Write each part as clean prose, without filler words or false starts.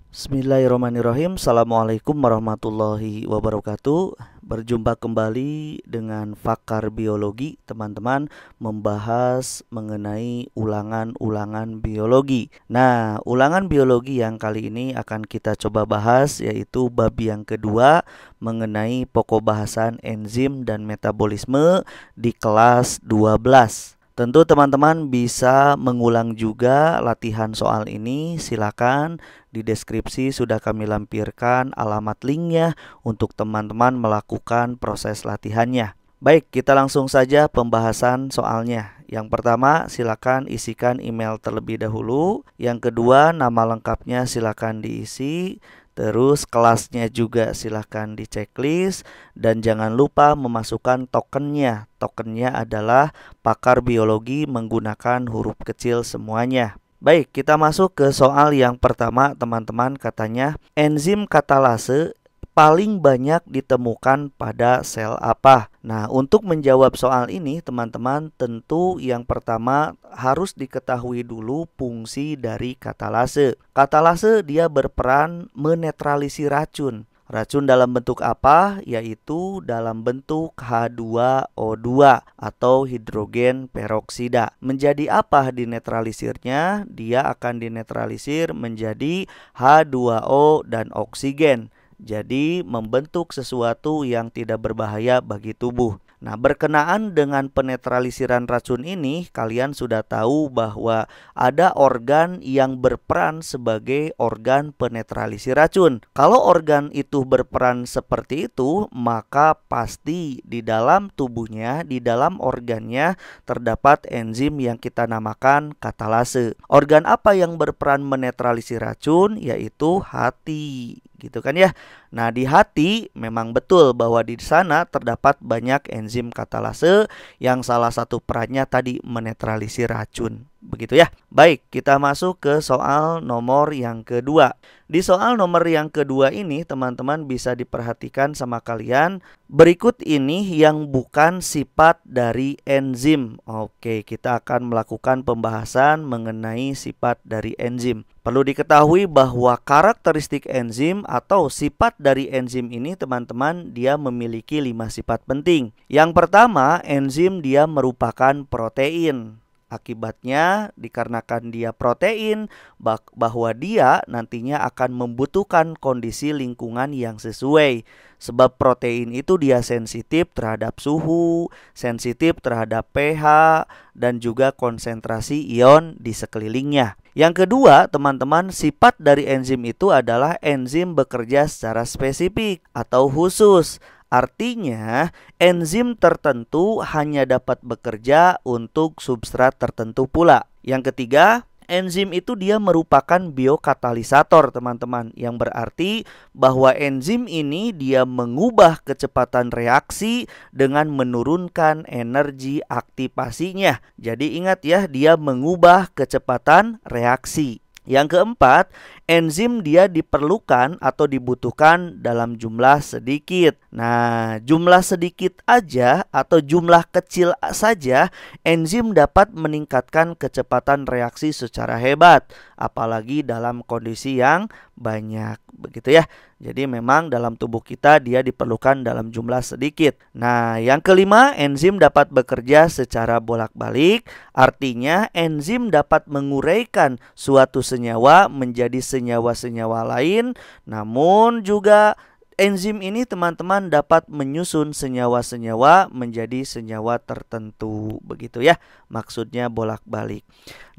Bismillahirrahmanirrahim. Assalamualaikum warahmatullahi wabarakatuh. Berjumpa kembali dengan Fakar Biologi. Teman-teman membahas mengenai ulangan-ulangan biologi. Nah, ulangan biologi yang kali ini akan kita coba bahas yaitu bab yang kedua mengenai pokok bahasan enzim dan metabolisme di kelas 12. Tentu teman-teman bisa mengulang juga latihan soal ini. Silakan di deskripsi sudah kami lampirkan alamat linknya untuk teman-teman melakukan proses latihannya. Baik, kita langsung saja pembahasan soalnya. Yang pertama, silakan isikan email terlebih dahulu. Yang kedua, nama lengkapnya silakan diisi. Terus kelasnya juga silahkan di checklist dan jangan lupa memasukkan tokennya. Tokennya adalah Pakar Biologi menggunakan huruf kecil semuanya. Baik, kita masuk ke soal yang pertama teman-teman. Katanya enzim katalase paling banyak ditemukan pada sel apa? Nah, untuk menjawab soal ini teman-teman tentu yang pertama harus diketahui dulu fungsi dari katalase. Katalase dia berperan menetralisir racun. Racun dalam bentuk apa? Yaitu dalam bentuk H2O2 atau hidrogen peroksida. Menjadi apa dinetralisirnya? Dia akan dinetralisir menjadi H2O dan oksigen. Jadi membentuk sesuatu yang tidak berbahaya bagi tubuh. Nah, berkenaan dengan penetralisiran racun ini, kalian sudah tahu bahwa ada organ yang berperan sebagai organ penetralisir racun. Kalau organ itu berperan seperti itu, maka pasti di dalam tubuhnya, di dalam organnya terdapat enzim yang kita namakan katalase. Organ apa yang berperan menetralisir racun? Yaitu hati. Gitu kan ya. Nah, di hati memang betul bahwa di sana terdapat banyak enzim katalase yang salah satu perannya tadi menetralisir racun. Begitu ya. Baik, kita masuk ke soal nomor yang kedua. Di soal nomor yang kedua ini teman-teman bisa diperhatikan sama kalian. Berikut ini yang bukan sifat dari enzim. Oke, kita akan melakukan pembahasan mengenai sifat dari enzim. Perlu diketahui bahwa karakteristik enzim atau sifat dari enzim ini teman-teman dia memiliki 5 sifat penting. Yang pertama, enzim dia merupakan protein. Akibatnya dikarenakan dia protein bahwa dia nantinya akan membutuhkan kondisi lingkungan yang sesuai. Sebab protein itu dia sensitif terhadap suhu, sensitif terhadap pH, dan juga konsentrasi ion di sekelilingnya. Yang kedua, teman-teman, sifat dari enzim itu adalah enzim bekerja secara spesifik atau khusus. Artinya, enzim tertentu hanya dapat bekerja untuk substrat tertentu pula. Yang ketiga, enzim itu dia merupakan biokatalisator, teman-teman, yang berarti bahwa enzim ini dia mengubah kecepatan reaksi dengan menurunkan energi aktivasinya. Jadi ingat ya, dia mengubah kecepatan reaksi. Yang keempat, enzim dia diperlukan atau dibutuhkan dalam jumlah sedikit. Nah, jumlah sedikit aja atau jumlah kecil saja, enzim dapat meningkatkan kecepatan reaksi secara hebat. Apalagi dalam kondisi yang banyak. Begitu ya. Jadi memang dalam tubuh kita dia diperlukan dalam jumlah sedikit. Nah, yang kelima, enzim dapat bekerja secara bolak-balik. Artinya enzim dapat menguraikan suatu senyawa menjadi senyawa-senyawa lain. Namun juga enzim ini teman-teman dapat menyusun senyawa-senyawa menjadi senyawa tertentu. Begitu ya. Maksudnya bolak-balik.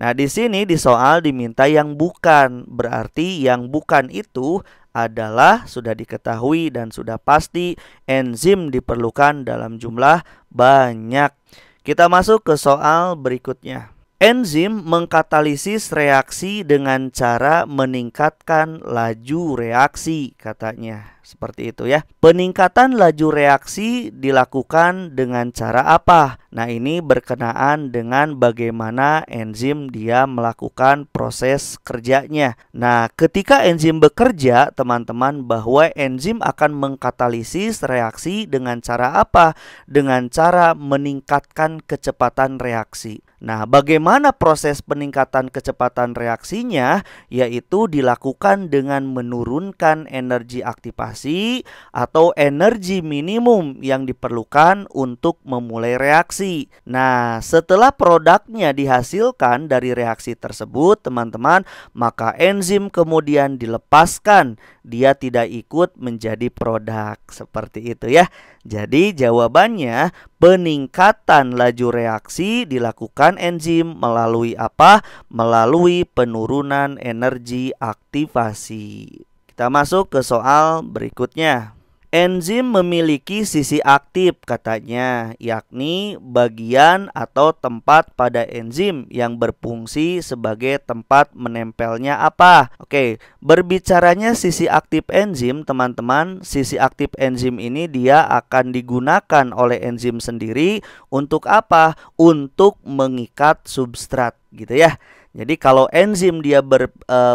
Nah, di sini di soal diminta yang bukan. Berarti yang bukan itu adalah sudah diketahui dan sudah pasti enzim diperlukan dalam jumlah banyak. Kita masuk ke soal berikutnya. Enzim mengkatalisis reaksi dengan cara meningkatkan laju reaksi, katanya. Seperti itu ya. Peningkatan laju reaksi dilakukan dengan cara apa? Nah, ini berkenaan dengan bagaimana enzim dia melakukan proses kerjanya. Nah, ketika enzim bekerja, teman-teman, bahwa enzim akan mengkatalisis reaksi dengan cara apa? Dengan cara meningkatkan kecepatan reaksi. Nah, bagaimana proses peningkatan kecepatan reaksinya? Yaitu dilakukan dengan menurunkan energi aktivasi atau energi minimum yang diperlukan untuk memulai reaksi. Nah, setelah produknya dihasilkan dari reaksi tersebut, teman-teman, maka enzim kemudian dilepaskan. Dia tidak ikut menjadi produk. Seperti itu ya. Jadi jawabannya, peningkatan laju reaksi dilakukan enzim melalui apa? Melalui penurunan energi aktivasi. Kita masuk ke soal berikutnya. Enzim memiliki sisi aktif katanya, yakni bagian atau tempat pada enzim yang berfungsi sebagai tempat menempelnya apa? Oke, berbicaranya sisi aktif enzim, teman-teman, sisi aktif enzim ini dia akan digunakan oleh enzim sendiri untuk apa? Untuk mengikat substrat, gitu ya. Jadi kalau enzim dia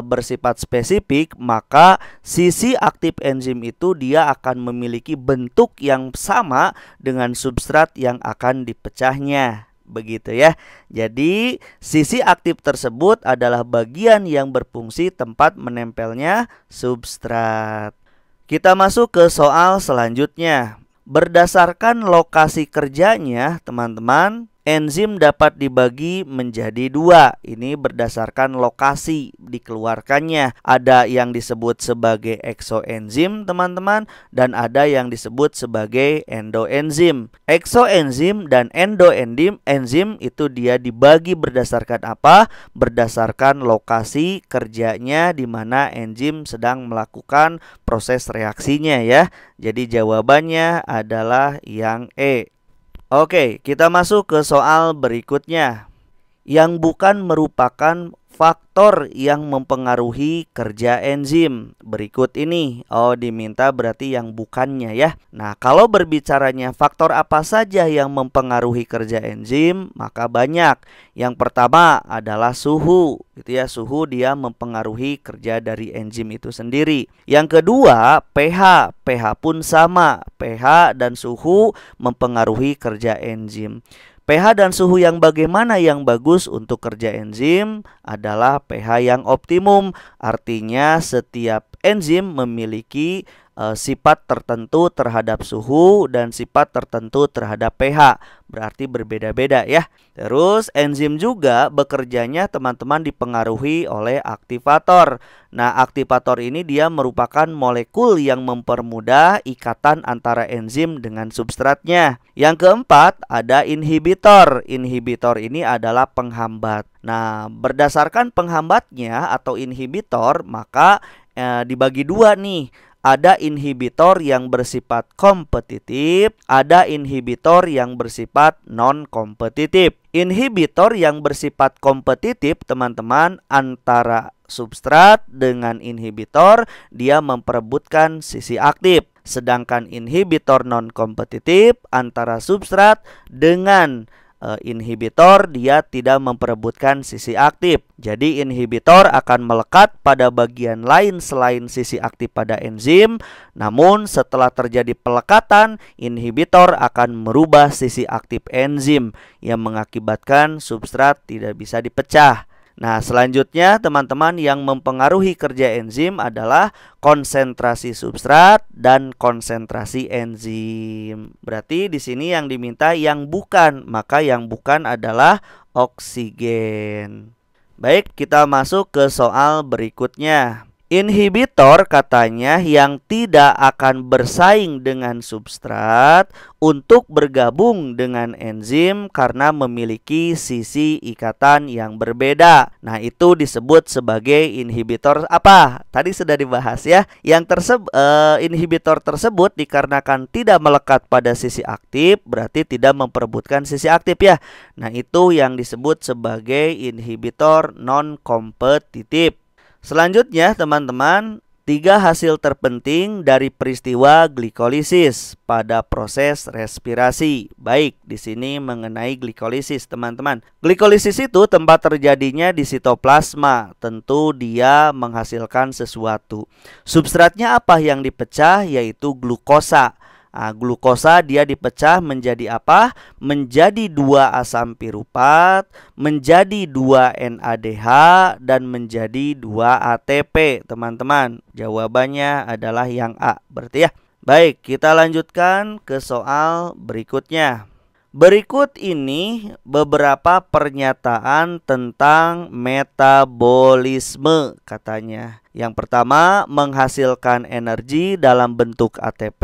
bersifat spesifik, maka sisi aktif enzim itu dia akan memiliki bentuk yang sama dengan substrat yang akan dipecahnya. Begitu ya. Jadi sisi aktif tersebut adalah bagian yang berfungsi tempat menempelnya substrat. Kita masuk ke soal selanjutnya. Berdasarkan lokasi kerjanya, teman-teman, enzim dapat dibagi menjadi dua. Ini berdasarkan lokasi dikeluarkannya. Ada yang disebut sebagai eksoenzim, teman-teman, dan ada yang disebut sebagai endoenzim. Eksoenzim dan endoenzim itu dia dibagi berdasarkan apa? Berdasarkan lokasi kerjanya di mana enzim sedang melakukan proses reaksinya ya. Jadi jawabannya adalah yang E. Oke, kita masuk ke soal berikutnya. Yang bukan merupakan faktor yang mempengaruhi kerja enzim. Berikut ini. Oh, diminta berarti yang bukannya ya. Nah, kalau berbicaranya faktor apa saja yang mempengaruhi kerja enzim, maka banyak. Yang pertama adalah suhu. Gitu ya, suhu dia mempengaruhi kerja dari enzim itu sendiri. Yang kedua, pH. pH pun sama. pH dan suhu mempengaruhi kerja enzim. pH dan suhu yang bagaimana yang bagus untuk kerja enzim adalah pH yang optimum. Artinya setiap enzim memiliki sifat tertentu terhadap suhu dan sifat tertentu terhadap pH. Berarti berbeda-beda ya. Terus enzim juga bekerjanya teman-teman dipengaruhi oleh aktivator. Nah, aktivator ini dia merupakan molekul yang mempermudah ikatan antara enzim dengan substratnya. Yang keempat ada inhibitor. Inhibitor ini adalah penghambat. Nah, berdasarkan penghambatnya atau inhibitor, maka dibagi dua nih. Ada inhibitor yang bersifat kompetitif, ada inhibitor yang bersifat non-kompetitif. Inhibitor yang bersifat kompetitif, teman-teman, antara substrat dengan inhibitor, dia memperebutkan sisi aktif. Sedangkan inhibitor non-kompetitif antara substrat dengan inhibitor dia tidak memperebutkan sisi aktif. Jadi inhibitor akan melekat pada bagian lain selain sisi aktif pada enzim. Namun setelah terjadi pelekatan, inhibitor akan merubah sisi aktif enzim yang mengakibatkan substrat tidak bisa dipecah. Nah, selanjutnya teman-teman yang mempengaruhi kerja enzim adalah konsentrasi substrat dan konsentrasi enzim. Berarti di sini yang diminta yang bukan, maka yang bukan adalah oksigen. Baik, kita masuk ke soal berikutnya. Inhibitor katanya yang tidak akan bersaing dengan substrat untuk bergabung dengan enzim karena memiliki sisi ikatan yang berbeda. Nah, itu disebut sebagai inhibitor apa? Tadi sudah dibahas ya. Inhibitor tersebut dikarenakan tidak melekat pada sisi aktif, berarti tidak memperebutkan sisi aktif ya. Nah, itu yang disebut sebagai inhibitor non-kompetitif. Selanjutnya teman-teman, 3 hasil terpenting dari peristiwa glikolisis pada proses respirasi. Baik, di sini mengenai glikolisis teman-teman. Glikolisis itu tempat terjadinya di sitoplasma. Tentu dia menghasilkan sesuatu. Substratnya apa yang dipecah? Yaitu glukosa. Nah, glukosa dia dipecah menjadi apa? Menjadi 2 asam piruvat, menjadi 2 NADH, dan menjadi 2 ATP, teman-teman. Jawabannya adalah yang A, berarti ya. Baik, kita lanjutkan ke soal berikutnya. Berikut ini beberapa pernyataan tentang metabolisme katanya. Yang pertama, menghasilkan energi dalam bentuk ATP.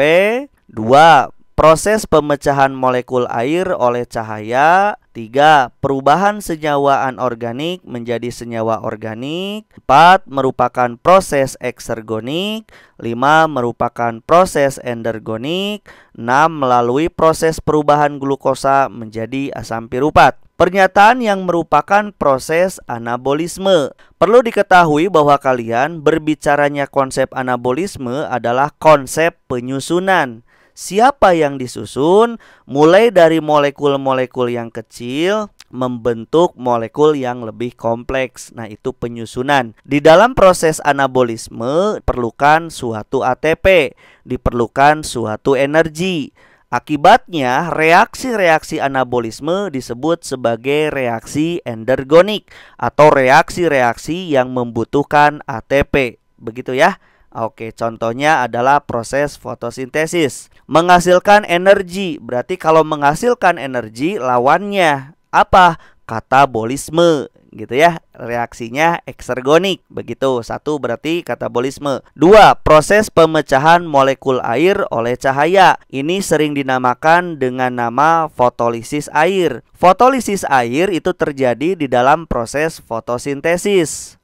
2. Proses pemecahan molekul air oleh cahaya. 3. Perubahan senyawa anorganik menjadi senyawa organik. 4. Merupakan proses eksergonik. 5. Merupakan proses endergonik. 6. Melalui proses perubahan glukosa menjadi asam piruvat. Pernyataan yang merupakan proses anabolisme. Perlu diketahui bahwa kalian berbicaranya konsep anabolisme adalah konsep penyusunan. Siapa yang disusun? Mulai dari molekul-molekul yang kecil membentuk molekul yang lebih kompleks. Nah, itu penyusunan. Di dalam proses anabolisme diperlukan suatu ATP, diperlukan suatu energi. Akibatnya, reaksi-reaksi anabolisme disebut sebagai reaksi endergonik atau reaksi-reaksi yang membutuhkan ATP. Begitu ya. Oke, contohnya adalah proses fotosintesis. Menghasilkan energi, berarti kalau menghasilkan energi lawannya apa? Katabolisme, gitu ya. Reaksinya eksergonik. Begitu. 1 berarti katabolisme. 2. Proses pemecahan molekul air oleh cahaya. Ini sering dinamakan dengan nama fotolisis air. Fotolisis air itu terjadi di dalam proses fotosintesis.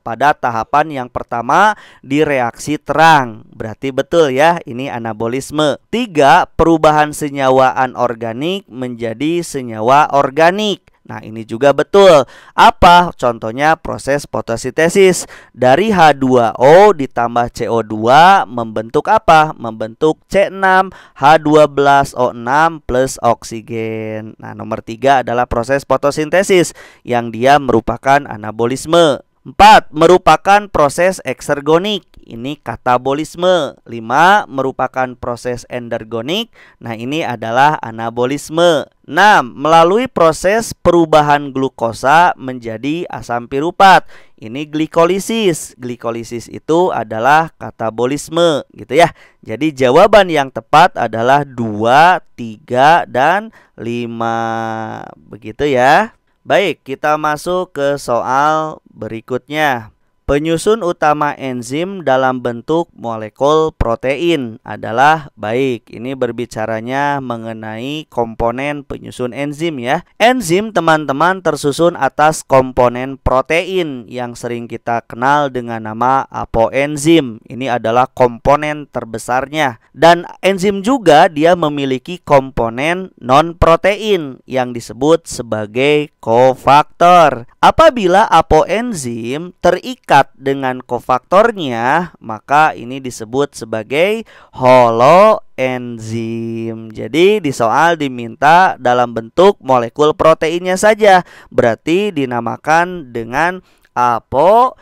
Pada tahapan yang pertama di reaksi terang. Berarti betul ya, ini anabolisme. 3. Perubahan senyawa anorganik menjadi senyawa organik. Nah, ini juga betul. Apa? Contohnya proses fotosintesis. Dari H2O ditambah CO2 membentuk apa? Membentuk C6H12O6 plus oksigen. Nah, nomor 3 adalah proses fotosintesis yang dia merupakan anabolisme. 4. Merupakan proses eksergonik. Ini katabolisme. 5. Merupakan proses endergonik. Nah, ini adalah anabolisme. 6. Melalui proses perubahan glukosa menjadi asam piruvat. Ini glikolisis. Glikolisis itu adalah katabolisme, gitu ya. Jadi jawaban yang tepat adalah 2, 3, dan 5. Begitu ya. Baik, kita masuk ke soal berikutnya. Penyusun utama enzim dalam bentuk molekul protein adalah baik. Ini berbicaranya mengenai komponen penyusun enzim ya. Enzim teman-teman tersusun atas komponen protein yang sering kita kenal dengan nama apoenzim. Ini adalah komponen terbesarnya. Dan enzim juga dia memiliki komponen non-protein yang disebut sebagai kofaktor. Apabila apoenzim terikat dengan kofaktornya, maka ini disebut sebagai holoenzim. Jadi di soal diminta dalam bentuk molekul proteinnya saja, berarti dinamakan dengan apoenzim.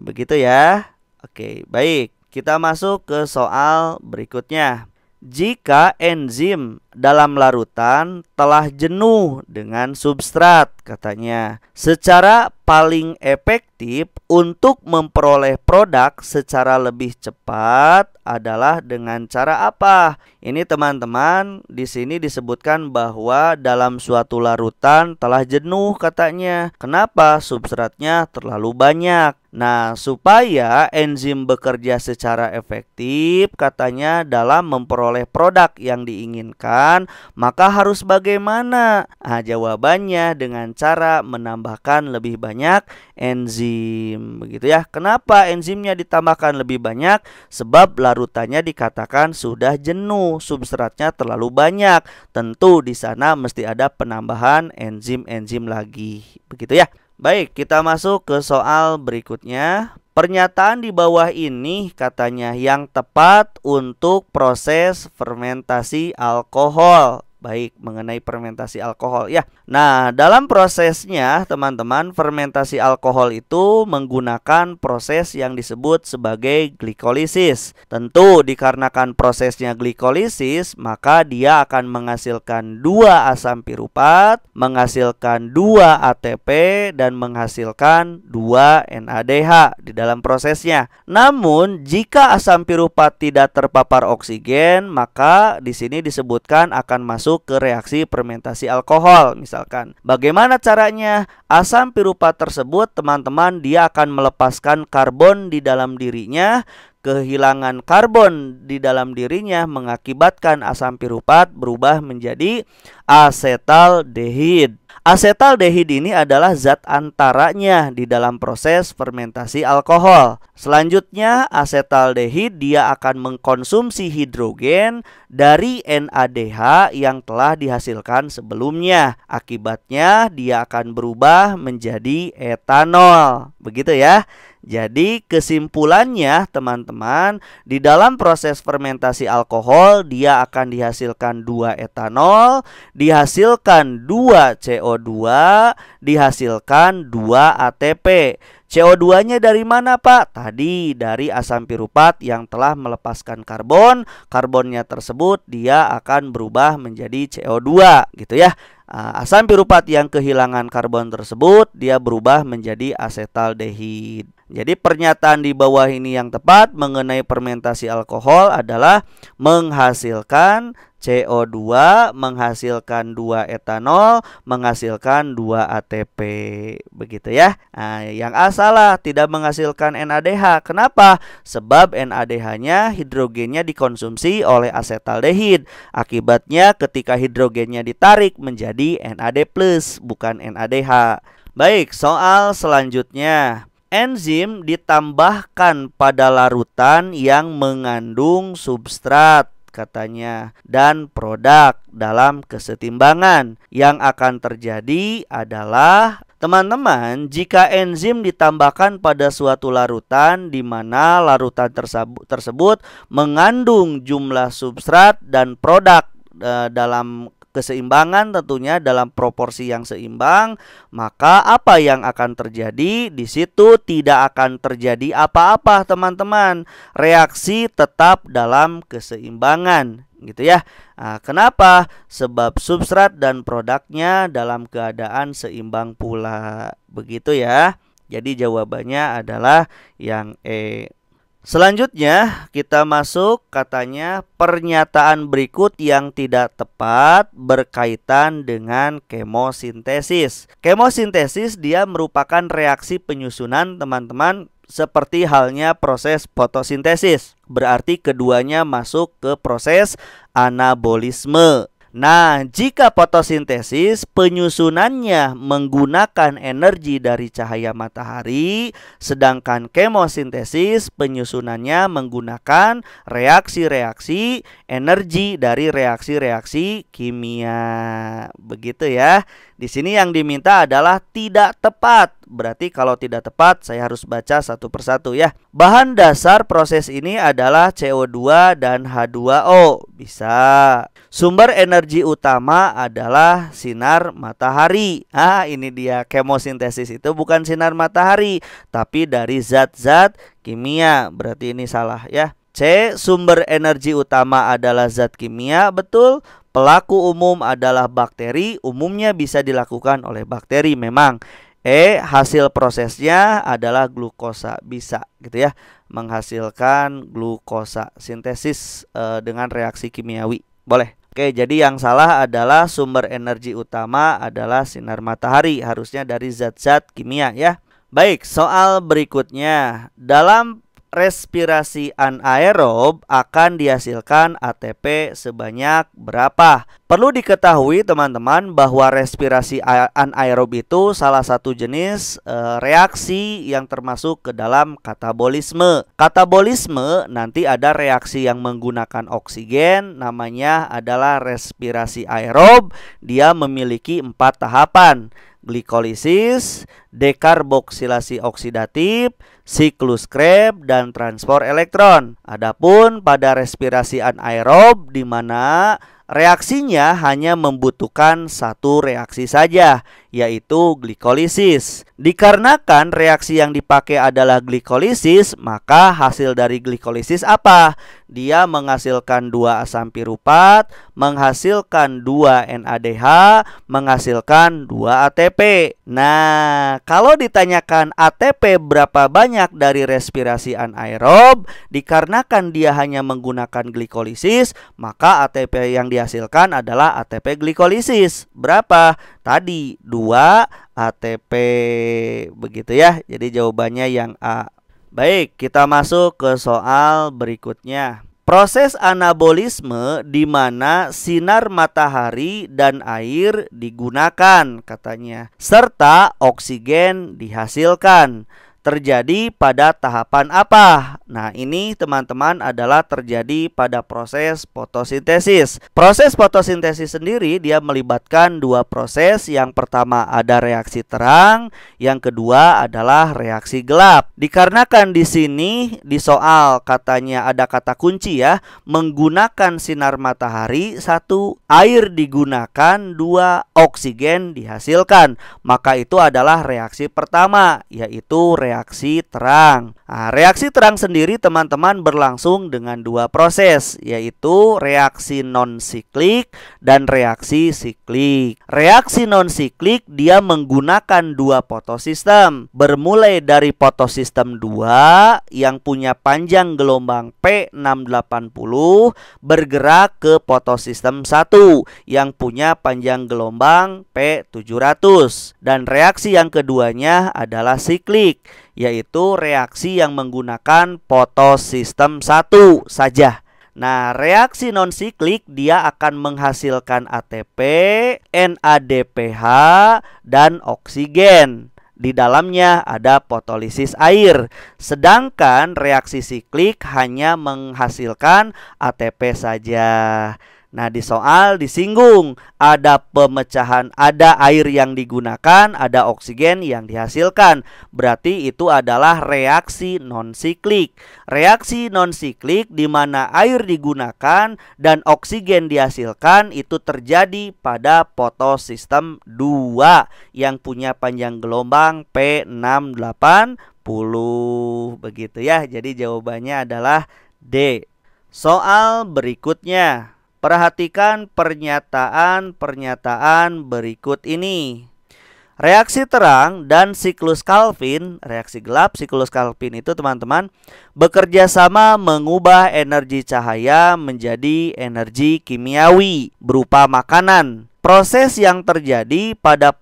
Begitu ya. Oke, baik. Kita masuk ke soal berikutnya. Jika enzim dalam larutan telah jenuh dengan substrat, katanya, secara paling efektif untuk memperoleh produk secara lebih cepat adalah dengan cara apa? Ini teman-teman, di sini disebutkan bahwa dalam suatu larutan telah jenuh katanya. Kenapa? Substratnya terlalu banyak. Nah, supaya enzim bekerja secara efektif katanya dalam memperoleh produk yang diinginkan, maka harus bagaimana? Nah, jawabannya dengan cara menambahkan lebih banyak enzim. Begitu ya. Kenapa enzimnya ditambahkan lebih banyak? Sebab larutannya dikatakan sudah jenuh, substratnya terlalu banyak. Tentu di sana mesti ada penambahan enzim-enzim lagi. Begitu ya. Baik, kita masuk ke soal berikutnya. Pernyataan di bawah ini katanya yang tepat untuk proses fermentasi alkohol. Baik, mengenai fermentasi alkohol ya. Nah, dalam prosesnya teman-teman, fermentasi alkohol itu menggunakan proses yang disebut sebagai glikolisis. Tentu dikarenakan prosesnya glikolisis, maka dia akan menghasilkan 2 asam piruvat, menghasilkan 2 ATP dan menghasilkan 2 NADH di dalam prosesnya. Namun, jika asam piruvat tidak terpapar oksigen, maka di sini disebutkan akan masuk ke reaksi fermentasi alkohol. Misalkan, bagaimana caranya? Asam piruvat tersebut, teman-teman, dia akan melepaskan karbon di dalam dirinya. Kehilangan karbon di dalam dirinya mengakibatkan asam piruvat berubah menjadi asetaldehid. Asetaldehid ini adalah zat antaranya di dalam proses fermentasi alkohol. Selanjutnya, asetaldehid dia akan mengkonsumsi hidrogen dari NADH yang telah dihasilkan sebelumnya. Akibatnya, dia akan berubah menjadi etanol. Begitu ya. Jadi kesimpulannya teman-teman, di dalam proses fermentasi alkohol dia akan dihasilkan 2 etanol, dihasilkan 2 CO2, dihasilkan 2 ATP. CO2-nya dari mana, Pak? Tadi dari asam piruvat yang telah melepaskan karbon. Karbonnya tersebut dia akan berubah menjadi CO2 gitu ya. Asam piruvat yang kehilangan karbon tersebut dia berubah menjadi asetaldehid. Jadi pernyataan di bawah ini yang tepat mengenai fermentasi alkohol adalah menghasilkan CO2, menghasilkan 2 etanol, menghasilkan 2 ATP. Begitu ya. Yang A salah, tidak menghasilkan NADH. Kenapa? Sebab NADH-nya hidrogennya dikonsumsi oleh asetaldehid. Akibatnya ketika hidrogennya ditarik menjadi NAD+, bukan NADH. Baik, soal selanjutnya. Enzim ditambahkan pada larutan yang mengandung substrat katanya dan produk dalam kesetimbangan. Yang akan terjadi adalah teman-teman, jika enzim ditambahkan pada suatu larutan di mana larutan tersebut mengandung jumlah substrat dan produk dalam keseimbangan, tentunya dalam proporsi yang seimbang, maka apa yang akan terjadi? Di situ tidak akan terjadi apa-apa, teman-teman. Reaksi tetap dalam keseimbangan, gitu ya. Kenapa? Sebab substrat dan produknya dalam keadaan seimbang pula. Begitu ya. Jadi jawabannya adalah yang E. Selanjutnya kita masuk katanya pernyataan berikut yang tidak tepat berkaitan dengan kemosintesis. Kemosintesis dia merupakan reaksi penyusunan teman-teman seperti halnya proses fotosintesis. Berarti keduanya masuk ke proses anabolisme. Nah, jika fotosintesis penyusunannya menggunakan energi dari cahaya matahari, sedangkan kemosintesis penyusunannya menggunakan reaksi-reaksi energi dari reaksi-reaksi kimia. Begitu ya. Di sini yang diminta adalah tidak tepat. Berarti kalau tidak tepat saya harus baca satu persatu ya. Bahan dasar proses ini adalah CO2 dan H2O. Bisa. Sumber energi utama adalah sinar matahari. Ini dia, kemosintesis itu bukan sinar matahari, tapi dari zat-zat kimia. Berarti ini salah ya. C. Sumber energi utama adalah zat kimia. Betul. Pelaku umum adalah bakteri. Umumnya bisa dilakukan oleh bakteri memang. E. Hasil prosesnya adalah glukosa. Bisa gitu ya. Menghasilkan glukosa. Sintesis dengan reaksi kimiawi. Boleh. Oke, jadi yang salah adalah sumber energi utama adalah sinar matahari. Harusnya dari zat-zat kimia ya. Baik, soal berikutnya. Dalam respirasi anaerob akan dihasilkan ATP sebanyak berapa? Perlu diketahui teman-teman bahwa respirasi anaerob itu salah satu jenis reaksi yang termasuk ke dalam katabolisme. Katabolisme nanti ada reaksi yang menggunakan oksigen, namanya adalah respirasi aerob. Dia memiliki 4 tahapan. Glikolisis, dekarboksilasi oksidatif, siklus Krebs, dan transport elektron. Adapun pada respirasi anaerob di mana Reaksinya hanya membutuhkan satu reaksi saja, yaitu glikolisis. Dikarenakan reaksi yang dipakai adalah glikolisis, maka hasil dari glikolisis apa? Dia menghasilkan 2 asam piruvat, menghasilkan 2 NADH, menghasilkan 2 ATP. Nah, kalau ditanyakan ATP berapa banyak dari respirasi anaerob, dikarenakan dia hanya menggunakan glikolisis, maka ATP yang dihasilkan adalah ATP glikolisis. Berapa? Tadi 2 ATP. Begitu ya. Jadi jawabannya yang A. Baik, kita masuk ke soal berikutnya. Proses anabolisme di mana sinar matahari dan air digunakan katanya, serta oksigen dihasilkan. Terjadi pada tahapan apa? Nah, ini teman-teman adalah terjadi pada proses fotosintesis. Proses fotosintesis sendiri dia melibatkan 2 proses. Yang pertama ada reaksi terang, yang kedua adalah reaksi gelap. Dikarenakan di sini di soal katanya ada kata kunci ya, menggunakan sinar matahari 1, air digunakan 2, oksigen dihasilkan. Maka itu adalah reaksi pertama, yaitu reaksi terang. Nah, reaksi terang sendiri teman-teman berlangsung dengan 2 proses, yaitu reaksi non-siklik dan reaksi siklik. Reaksi non-siklik dia menggunakan 2 fotosistem, bermulai dari fotosistem 2 yang punya panjang gelombang P680 bergerak ke fotosistem 1 yang punya panjang gelombang P700. Dan reaksi yang keduanya adalah siklik, yaitu reaksi yang menggunakan fotosistem 1 saja. Nah, reaksi non-siklik dia akan menghasilkan ATP, NADPH, dan oksigen. Di dalamnya ada fotolisis air. Sedangkan reaksi siklik hanya menghasilkan ATP saja. Nah, di soal disinggung ada pemecahan, ada air yang digunakan, ada oksigen yang dihasilkan. Berarti itu adalah reaksi non-siklik. Reaksi non-siklik di mana air digunakan dan oksigen dihasilkan itu terjadi pada fotosistem 2 yang punya panjang gelombang P680. Begitu ya. Jadi jawabannya adalah D. Soal berikutnya. Perhatikan pernyataan-pernyataan berikut ini. Reaksi terang dan siklus Calvin, reaksi gelap, siklus Calvin itu teman-teman bekerja sama mengubah energi cahaya menjadi energi kimiawi berupa makanan. Proses yang terjadi pada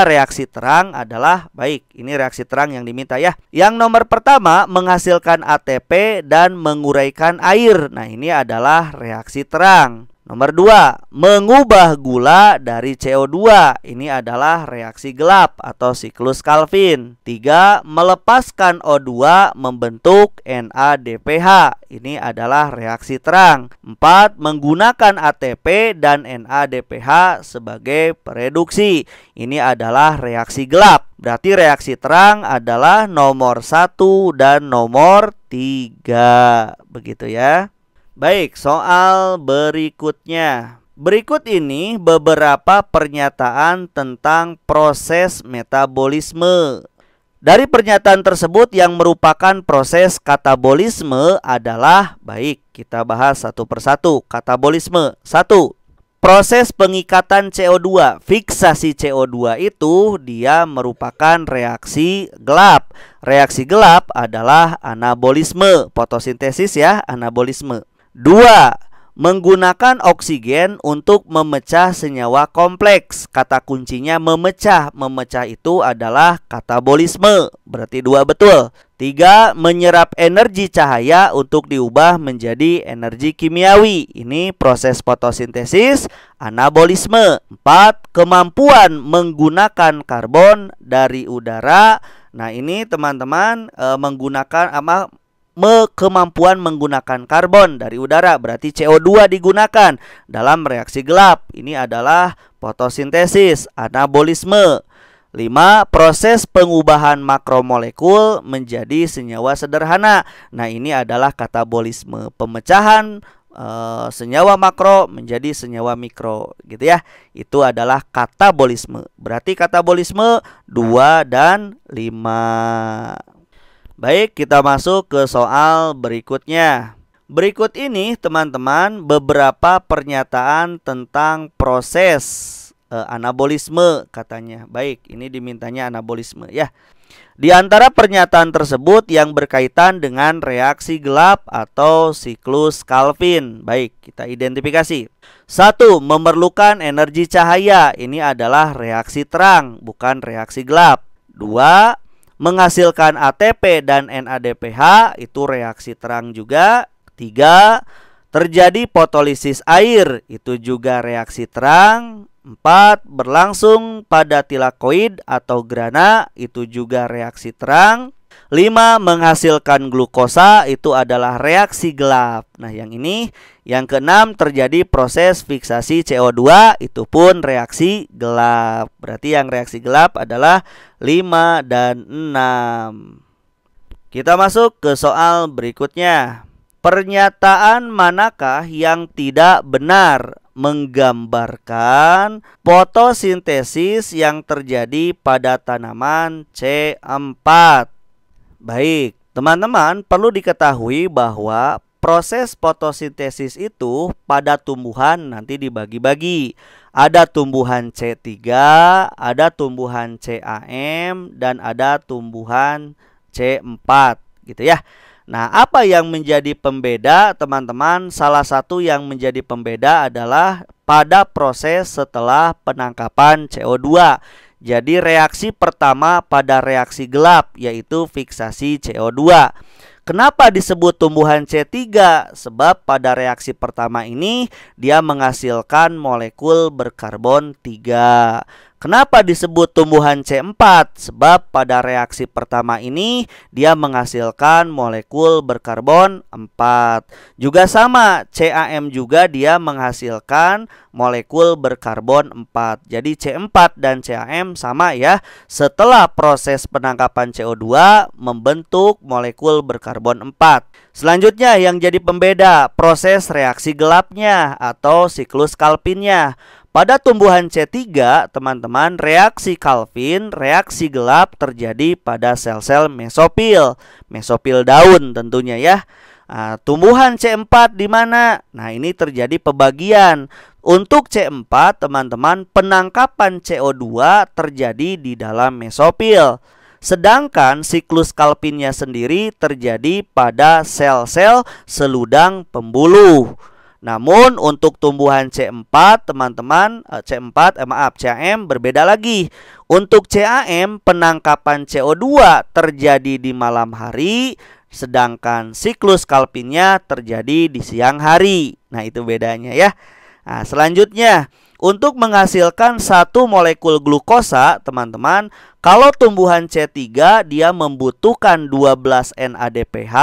reaksi terang adalah, baik, ini reaksi terang yang diminta ya. Yang nomor pertama menghasilkan ATP dan menguraikan air. Nah, ini adalah reaksi terang. Nomor 2, mengubah gula dari CO2. Ini adalah reaksi gelap atau siklus Calvin. 3, melepaskan O2 membentuk NADPH. Ini adalah reaksi terang. 4, menggunakan ATP dan NADPH sebagai pereduksi. Ini adalah reaksi gelap. Berarti reaksi terang adalah nomor 1 dan nomor 3. Begitu ya. Baik, soal berikutnya. Berikut ini beberapa pernyataan tentang proses metabolisme. Dari pernyataan tersebut yang merupakan proses katabolisme adalah, baik, kita bahas satu persatu. Katabolisme. 1. Proses pengikatan CO2, fiksasi CO2 itu dia merupakan reaksi gelap. Reaksi gelap adalah anabolisme, fotosintesis ya, anabolisme. 2. Menggunakan oksigen untuk memecah senyawa kompleks. Kata kuncinya memecah. Memecah itu adalah katabolisme. Berarti 2 betul. 3. Menyerap energi cahaya untuk diubah menjadi energi kimiawi. Ini proses fotosintesis, anabolisme. 4. Kemampuan menggunakan karbon dari udara. Nah, ini teman-teman kemampuan menggunakan karbon dari udara, berarti CO2 digunakan dalam reaksi gelap. Ini adalah fotosintesis, anabolisme. 5. Proses pengubahan makromolekul menjadi senyawa sederhana. Nah, ini adalah katabolisme, pemecahan senyawa makro menjadi senyawa mikro gitu ya. Itu adalah katabolisme. Berarti katabolisme 2 dan 5. Baik, kita masuk ke soal berikutnya. Berikut ini teman-teman beberapa pernyataan tentang proses anabolisme katanya. Baik, ini dimintanya anabolisme ya. Di antara pernyataan tersebut yang berkaitan dengan reaksi gelap atau siklus Calvin. Baik, kita identifikasi. 1. Memerlukan energi cahaya. Ini adalah reaksi terang, bukan reaksi gelap. 2. Menghasilkan ATP dan NADPH. Itu reaksi terang juga. 3. Terjadi fotolisis air. Itu juga reaksi terang. 4. Berlangsung pada tilakoid atau grana, itu juga reaksi terang. 5. Menghasilkan glukosa, itu adalah reaksi gelap. Nah, yang ini. Yang keenam, terjadi proses fiksasi CO2, itu pun reaksi gelap. Berarti yang reaksi gelap adalah 5 dan 6. Kita masuk ke soal berikutnya. Pernyataan manakah yang tidak benar menggambarkan fotosintesis yang terjadi pada tanaman C4? Baik, teman-teman perlu diketahui bahwa proses fotosintesis itu pada tumbuhan nanti dibagi-bagi. Ada tumbuhan C3, ada tumbuhan CAM, dan ada tumbuhan C4 gitu ya. Nah, apa yang menjadi pembeda teman-teman? Salah satu yang menjadi pembeda adalah pada proses setelah penangkapan CO2. Jadi reaksi pertama pada reaksi gelap yaitu fiksasi CO2. Kenapa disebut tumbuhan C3? Sebab pada reaksi pertama ini dia menghasilkan molekul berkarbon 3. Kenapa disebut tumbuhan C4? Sebab pada reaksi pertama ini dia menghasilkan molekul berkarbon 4. Juga sama, CAM juga dia menghasilkan molekul berkarbon 4. Jadi C4 dan CAM sama ya. Setelah proses penangkapan CO2 membentuk molekul berkarbon 4. Selanjutnya yang jadi pembeda proses reaksi gelapnya atau siklus Calvinnya. Pada tumbuhan C3, teman-teman, reaksi Calvin, reaksi gelap terjadi pada sel-sel mesofil. Mesofil daun tentunya ya. Nah, tumbuhan C4 di mana? Nah, ini terjadi pembagian. Untuk C4, teman-teman, penangkapan CO2 terjadi di dalam mesofil. Sedangkan siklus Calvinnya sendiri terjadi pada sel-sel seludang pembuluh. Namun untuk tumbuhan C4 teman-teman, CAM berbeda lagi. Untuk CAM penangkapan CO2 terjadi di malam hari, sedangkan siklus Calvinnya terjadi di siang hari. Nah, itu bedanya ya. Nah, selanjutnya untuk menghasilkan satu molekul glukosa teman-teman, kalau tumbuhan C3 dia membutuhkan 12 NADPH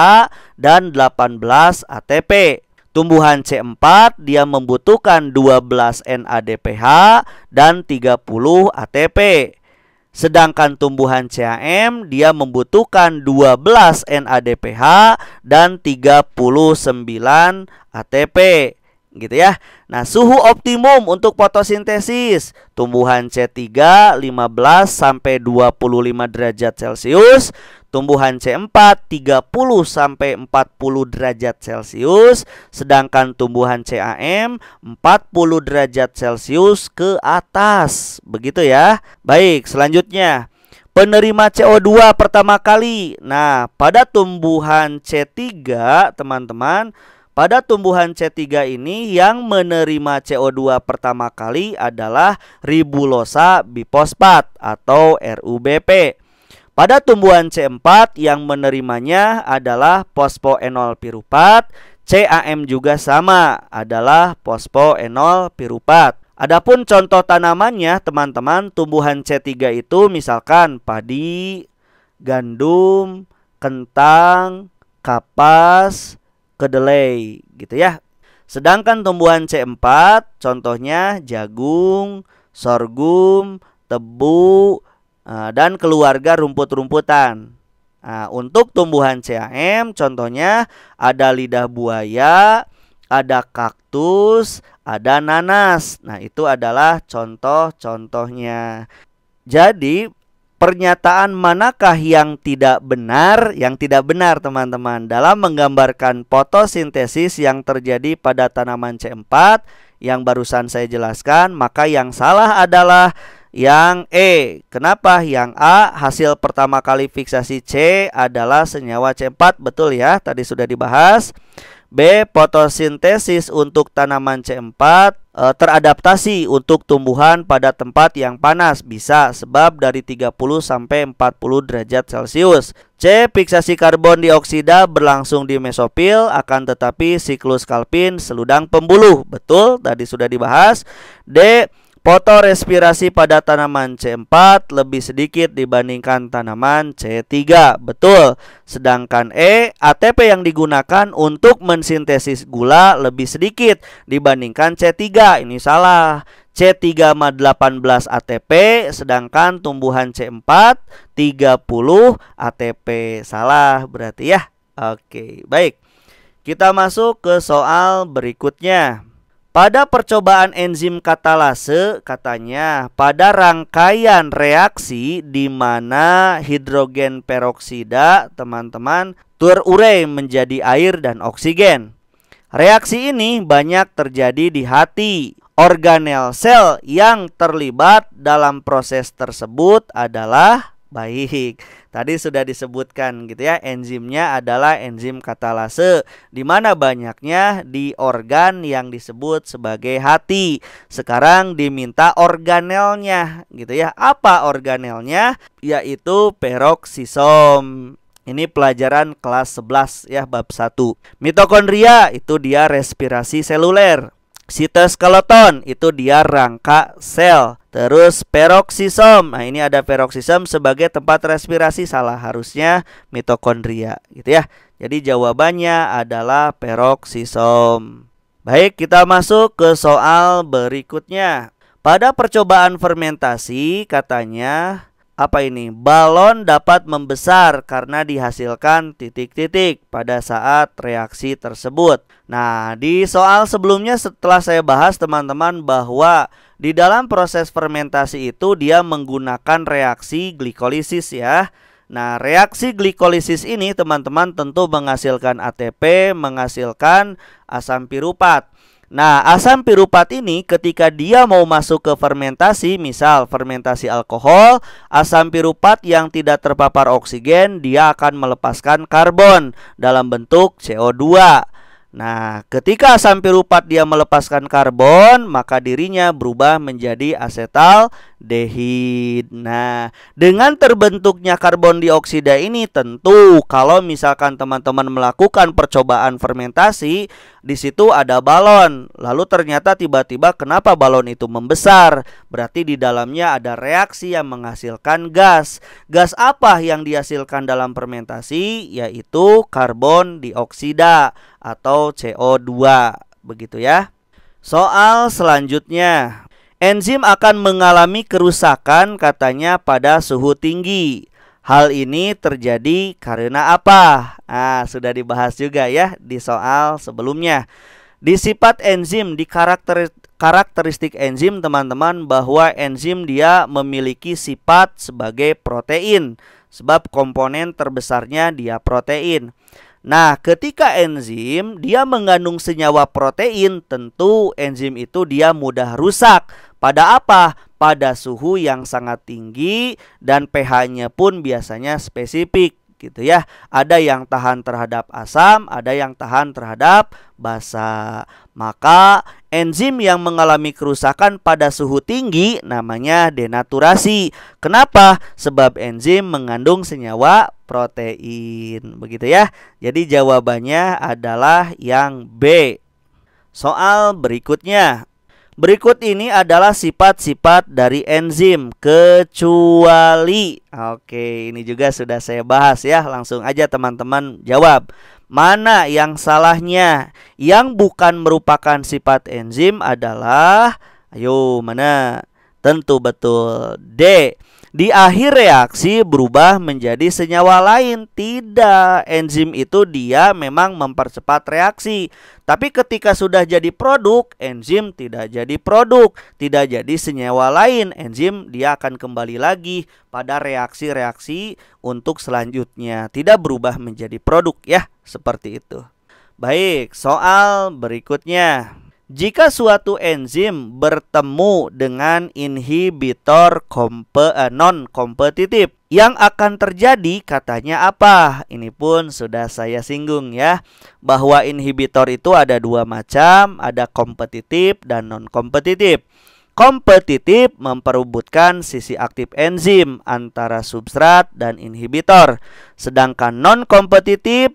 dan 18 ATP. Tumbuhan C4 dia membutuhkan 12 NADPH dan 30 ATP. Sedangkan tumbuhan CAM dia membutuhkan 12 NADPH dan 39 ATP. Gitu ya. Nah, suhu optimum untuk fotosintesis tumbuhan C3 15 sampai 25 derajat Celcius, tumbuhan C4 30 sampai 40 derajat Celcius, sedangkan tumbuhan CAM 40 derajat Celcius ke atas. Begitu ya. Baik, selanjutnya penerima CO2 pertama kali. Nah, pada tumbuhan C3 teman-teman, pada tumbuhan C3 ini yang menerima CO2 pertama kali adalah ribulosa bifosfat atau RUBP. Pada tumbuhan C4 yang menerimanya adalah fosfoenol piruvat. CAM juga sama, adalah fosfoenol piruvat. Adapun contoh tanamannya teman-teman, tumbuhan C3 itu misalkan padi, gandum, kentang, kapas, kedelai gitu ya. Sedangkan tumbuhan C4 contohnya jagung, sorghum, tebu, dan keluarga rumput-rumputan. Nah, untuk tumbuhan CAM contohnya ada lidah buaya, ada kaktus, ada nanas. Nah, itu adalah contoh-contohnya. Jadi, pernyataan manakah yang tidak benar? Yang tidak benar, teman-teman, dalam menggambarkan fotosintesis yang terjadi pada tanaman C4 yang barusan saya jelaskan, maka yang salah adalah yang E. Kenapa? Yang A, hasil pertama kali fiksasi C adalah senyawa C4, betul ya, tadi sudah dibahas. B, fotosintesis untuk tanaman C4 teradaptasi untuk tumbuhan pada tempat yang panas, bisa sebab dari 30 sampai 40 derajat Celcius. C, fiksasi karbon dioksida berlangsung di mesofil, akan tetapi siklus Calvin seludang pembuluh, betul, tadi sudah dibahas. D, fotorespirasi pada tanaman C4 lebih sedikit dibandingkan tanaman C3, betul. Sedangkan E, ATP yang digunakan untuk mensintesis gula lebih sedikit dibandingkan C3. Ini salah. C3 mah 18 ATP, sedangkan tumbuhan C4 30 ATP. Salah berarti ya. Oke, baik. Kita masuk ke soal berikutnya. Pada percobaan enzim katalase, katanya pada rangkaian reaksi di mana hidrogen peroksida, teman-teman, terurai menjadi air dan oksigen. Reaksi ini banyak terjadi di hati. Organel sel yang terlibat dalam proses tersebut adalah baik. Tadi sudah disebutkan gitu ya, enzimnya adalah enzim katalase, di mana banyaknya di organ yang disebut sebagai hati. Sekarang diminta organelnya gitu ya. Apa organelnya? Yaitu peroksisom. Ini pelajaran kelas 11 ya, bab 1. Mitokondria itu dia respirasi seluler. Sitoskeleton itu dia rangka sel. Terus peroksisom. Nah, ini ada peroksisom sebagai tempat respirasi, salah, harusnya mitokondria gitu ya. Jadi jawabannya adalah peroksisom. Baik, kita masuk ke soal berikutnya. Pada percobaan fermentasi katanya apa ini? Balon dapat membesar karena dihasilkan titik-titik pada saat reaksi tersebut. Nah, di soal sebelumnya setelah saya bahas, teman-teman, bahwa di dalam proses fermentasi itu dia menggunakan reaksi glikolisis ya. Nah, reaksi glikolisis ini, teman-teman, tentu menghasilkan ATP, menghasilkan asam piruvat. Nah, asam piruvat ini ketika dia mau masuk ke fermentasi, misal fermentasi alkohol, asam piruvat yang tidak terpapar oksigen, dia akan melepaskan karbon dalam bentuk CO2. Nah, ketika asam piruvat dia melepaskan karbon, maka dirinya berubah menjadi asetaldehid. Nah, dengan terbentuknya karbon dioksida ini, tentu kalau misalkan teman-teman melakukan percobaan fermentasi, di situ ada balon. Lalu ternyata tiba-tiba kenapa balon itu membesar? Berarti di dalamnya ada reaksi yang menghasilkan gas. Gas apa yang dihasilkan dalam fermentasi? Yaitu karbon dioksida atau CO2, begitu ya. Soal selanjutnya, enzim akan mengalami kerusakan katanya pada suhu tinggi. Hal ini terjadi karena apa? Nah, sudah dibahas juga ya di soal sebelumnya. Di sifat enzim, di karakteristik enzim, teman-teman, bahwa enzim dia memiliki sifat sebagai protein, sebab komponen terbesarnya dia protein. Nah, ketika enzim dia mengandung senyawa protein, tentu enzim itu dia mudah rusak. Pada apa? Pada suhu yang sangat tinggi dan pH-nya pun biasanya spesifik gitu ya. Ada yang tahan terhadap asam, ada yang tahan terhadap basa. Maka enzim yang mengalami kerusakan pada suhu tinggi namanya denaturasi. Kenapa? Sebab enzim mengandung senyawa protein, begitu ya. Jadi jawabannya adalah yang B. Soal berikutnya. Berikut ini adalah sifat-sifat dari enzim kecuali. Oke, ini juga sudah saya bahas ya. Langsung aja teman-teman jawab. Mana yang salahnya? Yang bukan merupakan sifat enzim adalah, ayo mana? Tentu betul D. di akhir reaksi berubah menjadi senyawa lain. Tidak, enzim itu dia memang mempercepat reaksi. Tapi ketika sudah jadi produk, enzim tidak jadi produk, tidak jadi senyawa lain. Enzim dia akan kembali lagi pada reaksi-reaksi untuk selanjutnya. Tidak berubah menjadi produk ya, seperti itu. Baik, soal berikutnya. Jika suatu enzim bertemu dengan inhibitor non-kompetitif, yang akan terjadi katanya apa? Ini pun sudah saya singgung ya, bahwa inhibitor itu ada dua macam, ada kompetitif dan non-kompetitif. Kompetitif memperebutkan sisi aktif enzim antara substrat dan inhibitor, sedangkan non-kompetitif,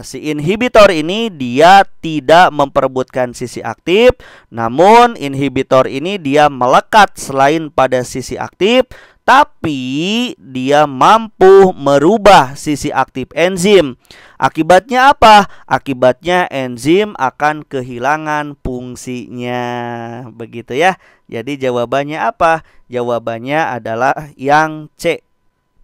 si inhibitor ini dia tidak memperebutkan sisi aktif, namun inhibitor ini dia melekat selain pada sisi aktif, tapi dia mampu merubah sisi aktif enzim. Akibatnya apa? Akibatnya enzim akan kehilangan fungsinya. Begitu ya. Jadi jawabannya apa? Jawabannya adalah yang C.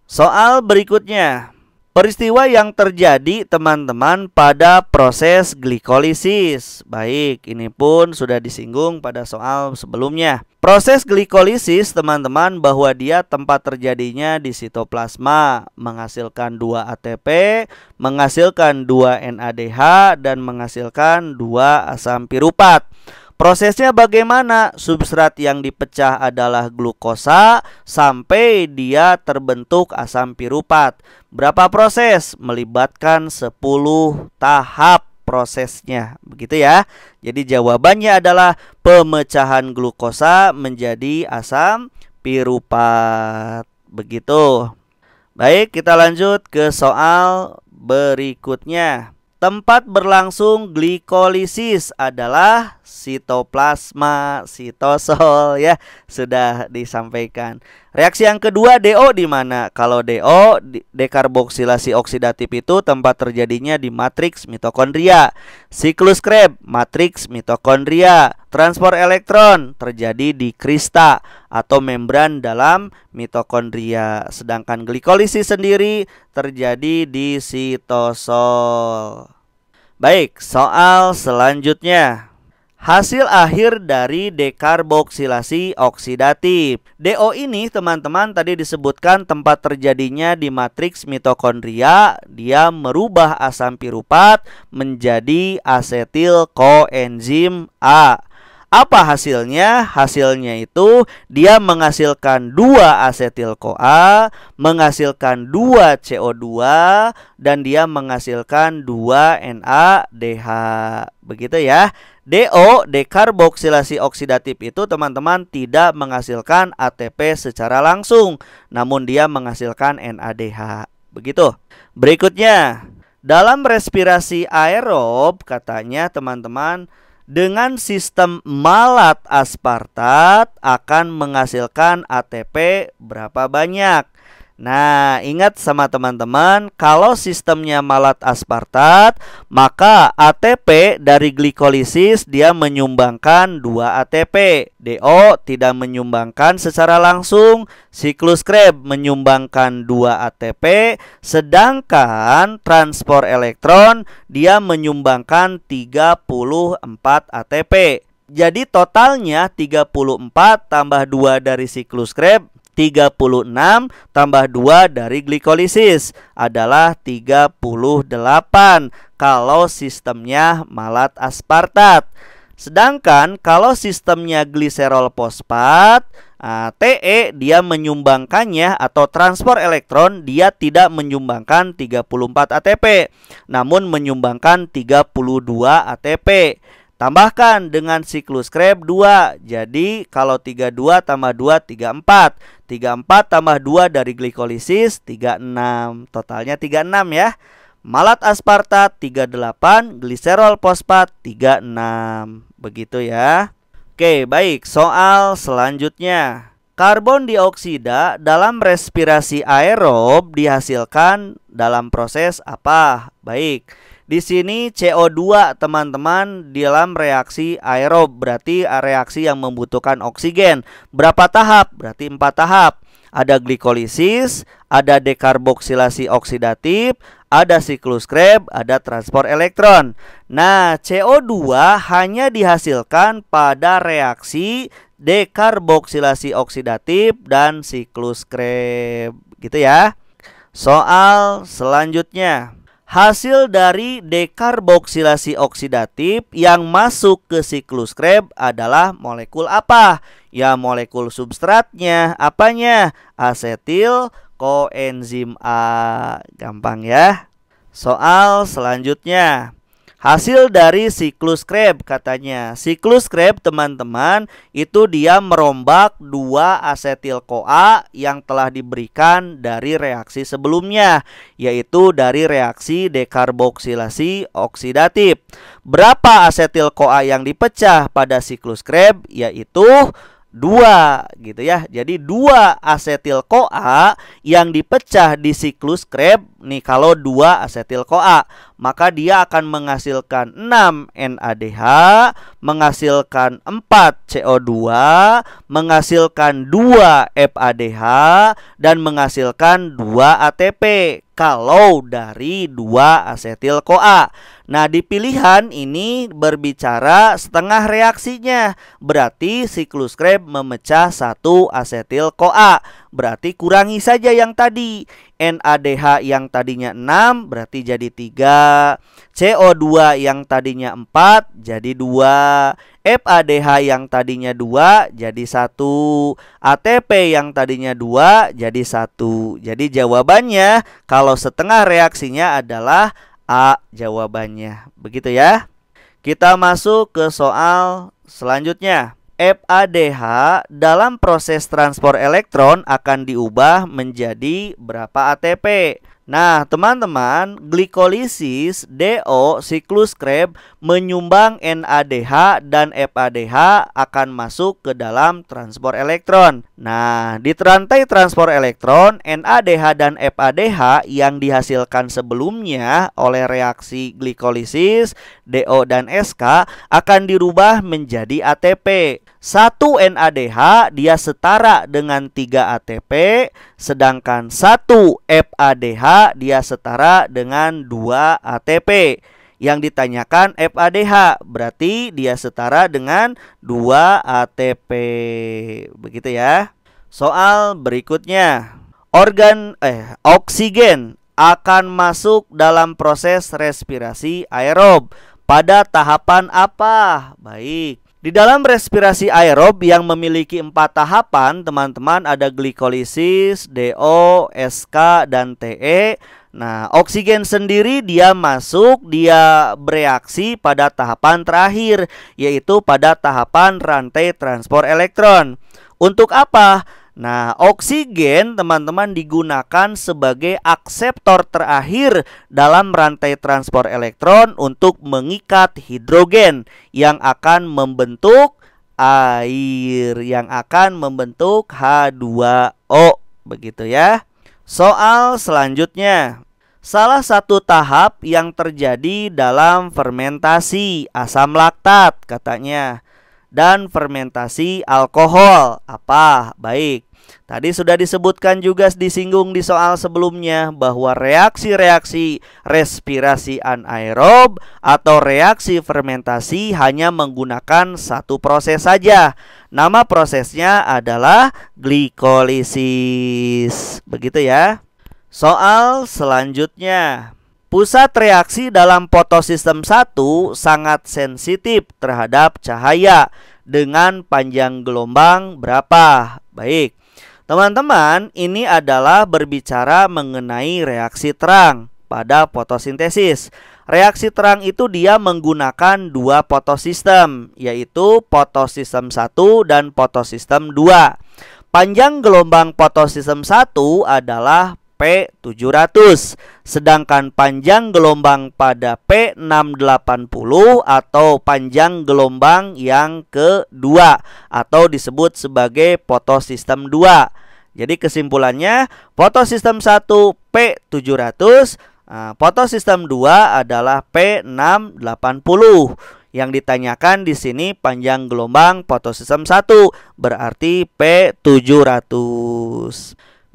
Soal berikutnya. Peristiwa yang terjadi teman-teman pada proses glikolisis. Baik, ini pun sudah disinggung pada soal sebelumnya. Proses glikolisis teman-teman bahwa dia tempat terjadinya di sitoplasma, menghasilkan 2 ATP, menghasilkan 2 NADH, dan menghasilkan 2 asam piruvat. Prosesnya bagaimana? Substrat yang dipecah adalah glukosa sampai dia terbentuk asam piruvat. Berapa proses? Melibatkan 10 tahap prosesnya. Begitu ya. Jadi jawabannya adalah pemecahan glukosa menjadi asam piruvat. Begitu. Baik, kita lanjut ke soal berikutnya. Tempat berlangsung glikolisis adalah sitoplasma, sitosol ya, sudah disampaikan. Reaksi yang kedua DO di mana? Kalau DO, dekarboksilasi oksidatif itu tempat terjadinya di matriks mitokondria. Siklus Krebs, matriks mitokondria. Transport elektron terjadi di krista atau membran dalam mitokondria. Sedangkan glikolisis sendiri terjadi di sitosol. Baik, soal selanjutnya. Hasil akhir dari dekarboksilasi oksidatif. DO ini teman-teman tadi disebutkan tempat terjadinya di matriks mitokondria. Dia merubah asam piruvat menjadi asetil koenzim A. Apa hasilnya? Hasilnya itu dia menghasilkan 2 asetil-CoA, menghasilkan 2 CO2, dan dia menghasilkan 2 NADH. Begitu ya. DO, dekarboksilasi oksidatif itu teman-teman tidak menghasilkan ATP secara langsung, namun dia menghasilkan NADH. Begitu. Berikutnya, dalam respirasi aerob katanya teman-teman, dengan sistem malat aspartat akan menghasilkan ATP berapa banyak? Nah, ingat sama teman-teman, kalau sistemnya malat aspartat, maka ATP dari glikolisis dia menyumbangkan 2 ATP. DO tidak menyumbangkan secara langsung, siklus Krebs menyumbangkan 2 ATP, sedangkan transport elektron dia menyumbangkan 34 ATP. Jadi totalnya 34 tambah 2 dari siklus Krebs, 36 tambah 2 dari glikolisis adalah 38 kalau sistemnya malat aspartat. Sedangkan kalau sistemnya gliserol fosfat, TE dia menyumbangkannya atau transport elektron dia tidak menyumbangkan 34 ATP, namun menyumbangkan 32 ATP. Tambahkan dengan siklus Krebs 2. Jadi kalau 32 tambah 2 34. 34 tambah 2 dari glikolisis 36. Totalnya 36 ya. Malat aspartat 38, gliserol fosfat 36. Begitu ya. Oke, baik. Soal selanjutnya. Karbon dioksida dalam respirasi aerob dihasilkan dalam proses apa? Baik. Di sini CO2 teman-teman dalam reaksi aerob, berarti reaksi yang membutuhkan oksigen. Berapa tahap? Berarti 4 tahap. Ada glikolisis, ada dekarboksilasi oksidatif, ada siklus Krebs, ada transport elektron. Nah, CO2 hanya dihasilkan pada reaksi dekarboksilasi oksidatif dan siklus Krebs. Gitu ya. Soal selanjutnya. Hasil dari dekarboksilasi oksidatif yang masuk ke siklus Krebs adalah molekul apa? Ya, molekul substratnya. Apanya? Asetil koenzim A. Gampang ya. Soal selanjutnya. Hasil dari siklus Krebs katanya. Siklus Krebs teman-teman itu dia merombak 2 asetil-CoA yang telah diberikan dari reaksi sebelumnya, yaitu dari reaksi dekarboksilasi oksidatif. Berapa asetil-CoA yang dipecah pada siklus Krebs? Yaitu 2 gitu ya. Jadi 2 asetil-CoA yang dipecah di siklus Krebs nih, kalau 2 asetil-CoA, maka dia akan menghasilkan 6 NADH, menghasilkan 4 CO2, menghasilkan 2 FADH, dan menghasilkan 2 ATP kalau dari 2 asetil-CoA. Nah, di pilihan ini berbicara setengah reaksinya. Berarti siklus Krebs memecah 1 asetil-CoA. Berarti kurangi saja yang tadi. NADH yang tadinya 6 berarti jadi 3. CO2 yang tadinya 4 jadi 2. FADH yang tadinya 2 jadi 1. ATP yang tadinya 2 jadi 1. Jadi jawabannya kalau setengah reaksinya adalah A jawabannya. Begitu ya. Kita masuk ke soal selanjutnya. FADH dalam proses transport elektron akan diubah menjadi berapa ATP? Nah, teman-teman, glikolisis DO siklus Krebs menyumbang NADH dan FADH akan masuk ke dalam transport elektron. Nah, di rantai transport elektron, NADH dan FADH yang dihasilkan sebelumnya oleh reaksi glikolisis DO dan SK akan dirubah menjadi ATP. 1 NADH dia setara dengan 3 ATP, sedangkan 1 FADH dia setara dengan 2 ATP. Yang ditanyakan FADH, berarti dia setara dengan 2 ATP. Begitu ya. Soal berikutnya. Oksigen akan masuk dalam proses respirasi aerob pada tahapan apa? Baik. Di dalam respirasi aerob yang memiliki 4 tahapan, teman-teman, ada glikolisis, DO, SK, dan TE. Nah, oksigen sendiri dia masuk, dia bereaksi pada tahapan terakhir, yaitu pada tahapan rantai transport elektron. Untuk apa? Nah, oksigen teman-teman digunakan sebagai akseptor terakhir dalam rantai transport elektron untuk mengikat hidrogen yang akan membentuk air, yang akan membentuk H2O. Begitu ya. Soal selanjutnya. Salah satu tahap yang terjadi dalam fermentasi asam laktat katanya, dan fermentasi alkohol apa? Baik. Tadi sudah disebutkan juga, disinggung di soal sebelumnya, bahwa reaksi-reaksi respirasi anaerob atau reaksi fermentasi hanya menggunakan satu proses saja. Nama prosesnya adalah glikolisis. Begitu ya. Soal selanjutnya. Pusat reaksi dalam fotosistem 1 sangat sensitif terhadap cahaya dengan panjang gelombang berapa? Baik. Teman-teman, ini adalah berbicara mengenai reaksi terang pada fotosintesis. Reaksi terang itu dia menggunakan 2 fotosistem, yaitu fotosistem 1 dan fotosistem 2. Panjang gelombang fotosistem 1 adalah P700, sedangkan panjang gelombang pada P680 atau panjang gelombang yang kedua atau disebut sebagai fotosistem 2. Jadi kesimpulannya, fotosistem 1 P700, fotosistem 2 adalah P680. Yang ditanyakan di sini panjang gelombang fotosistem 1, berarti P700.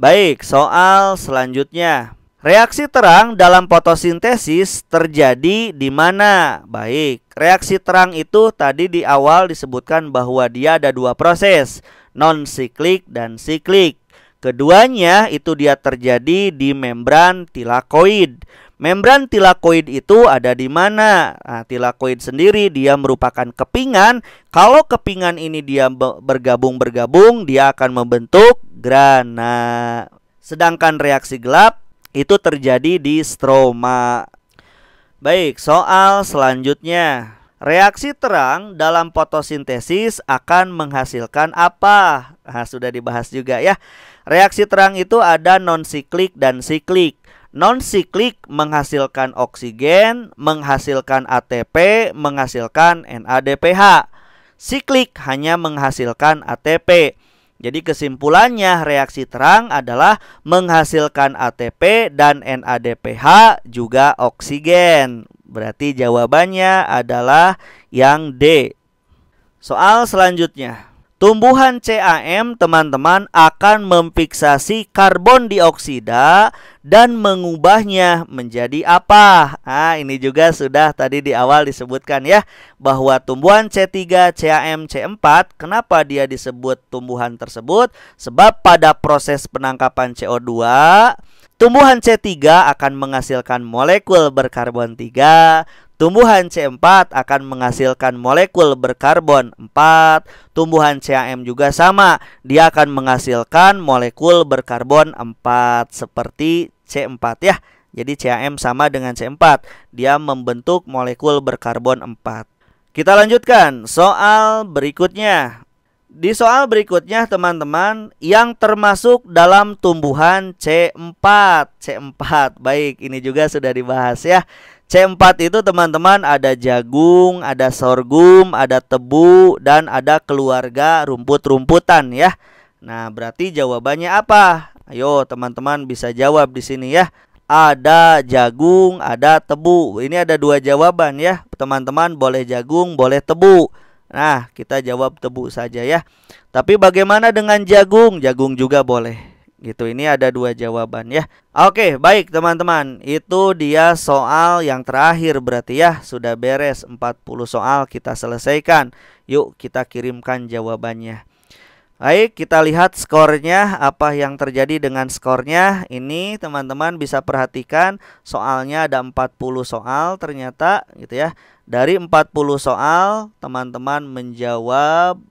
Baik, soal selanjutnya. Reaksi terang dalam fotosintesis terjadi di mana? Baik, reaksi terang itu tadi di awal disebutkan bahwa dia ada dua proses, non-siklik dan siklik. Keduanya itu dia terjadi di membran tilakoid. Membran tilakoid itu ada di mana? Nah, tilakoid sendiri dia merupakan kepingan. Kalau kepingan ini dia bergabung, dia akan membentuk grana. Sedangkan reaksi gelap itu terjadi di stroma. Baik, soal selanjutnya. Reaksi terang dalam fotosintesis akan menghasilkan apa? Nah, sudah dibahas juga ya. Reaksi terang itu ada non-siklik dan siklik. Non-siklik menghasilkan oksigen, menghasilkan ATP, menghasilkan NADPH. Siklik hanya menghasilkan ATP. Jadi kesimpulannya reaksi terang adalah menghasilkan ATP dan NADPH juga oksigen. Berarti jawabannya adalah yang D. Soal selanjutnya. Tumbuhan CAM teman-teman akan memfiksasi karbon dioksida dan mengubahnya menjadi apa? Nah, ini juga sudah tadi di awal disebutkan ya, bahwa tumbuhan C3, CAM, C4, kenapa dia disebut tumbuhan tersebut? Sebab pada proses penangkapan CO2, tumbuhan C3 akan menghasilkan molekul berkarbon 3, tumbuhan C4 akan menghasilkan molekul berkarbon 4. Tumbuhan CAM juga sama, dia akan menghasilkan molekul berkarbon 4 seperti C4 ya. Jadi CAM sama dengan C4, dia membentuk molekul berkarbon 4. Kita lanjutkan soal berikutnya. Di soal berikutnya teman-teman, yang termasuk dalam tumbuhan C4. Baik, ini juga sudah dibahas ya. C4 itu teman-teman ada jagung, ada sorghum, ada tebu, dan ada keluarga rumput-rumputan ya. Nah, berarti jawabannya apa? Ayo teman-teman bisa jawab di sini ya. Ada jagung, ada tebu. Ini ada dua jawaban ya. Teman-teman boleh jagung, boleh tebu. Nah, kita jawab tebu saja ya. Tapi bagaimana dengan jagung? Jagung juga boleh. Gitu, ini ada dua jawaban ya. Oke, baik teman-teman. Itu dia soal yang terakhir berarti ya. Sudah beres 40 soal kita selesaikan. Yuk kita kirimkan jawabannya. Baik, kita lihat skornya. Apa yang terjadi dengan skornya? Ini teman-teman bisa perhatikan soalnya ada 40 soal ternyata gitu ya. Dari 40 soal teman-teman menjawab,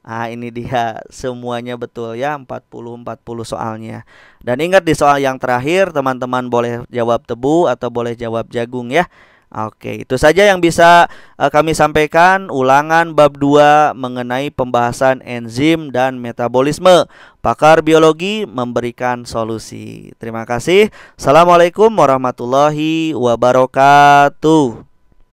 nah ini dia semuanya betul ya, 40 soalnya. Dan ingat di soal yang terakhir teman-teman boleh jawab tebu atau boleh jawab jagung ya. Oke, itu saja yang bisa kami sampaikan. Ulangan bab 2 mengenai pembahasan enzim dan metabolisme. Pakar biologi memberikan solusi. Terima kasih. Assalamualaikum warahmatullahi wabarakatuh.